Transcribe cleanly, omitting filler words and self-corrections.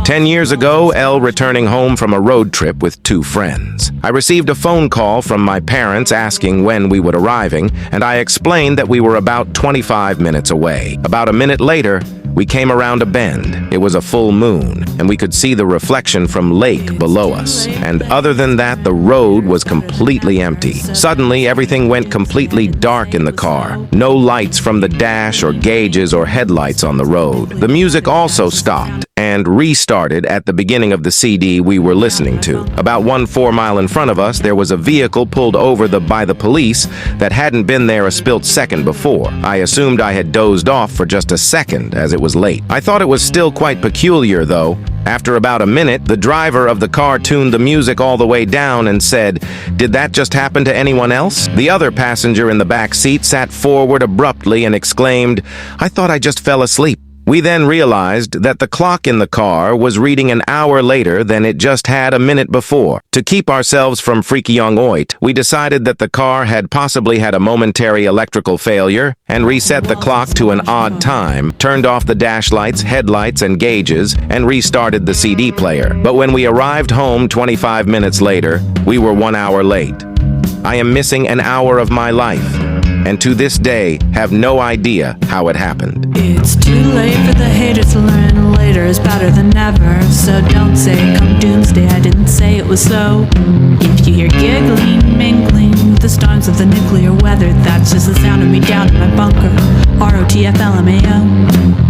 10 years ago, Elle returning home from a road trip with 2 friends. I received a phone call from my parents asking when we would arriving, and I explained that we were about 25 minutes away. About a minute later, we came around a bend. It was a full moon, and we could see the reflection from lake below us. And other than that, the road was completely empty. Suddenly, everything went completely dark in the car. No lights from the dash or gauges or headlights on the road. The music also stopped and restarted at the beginning of the CD we were listening to. About 1/4 mile in front of us, there was a vehicle pulled over by the police that hadn't been there a split second before. I assumed I had dozed off for just a second as it was late. I thought it was still quite peculiar, though. After about a minute, the driver of the car tuned the music all the way down and said, "Did that just happen to anyone else?" The other passenger in the back seat sat forward abruptly and exclaimed, "I thought I just fell asleep." We then realized that the clock in the car was reading an hour later than it just had a minute before. To keep ourselves from freaky-young-oit, we decided that the car had possibly had a momentary electrical failure and reset the clock to an odd time, turned off the dash lights, headlights, and gauges, and restarted the CD player. But when we arrived home 25 minutes later, we were 1 hour late. I am missing an hour of my life, and to this day have no idea how it happened. It's too late for the haters to learn later is better than never. So don't say come doomsday, I didn't say it was so. If you hear giggling, mingling with the storms of the nuclear weather, that's just the sound of me down in my bunker. ROTFLMAO.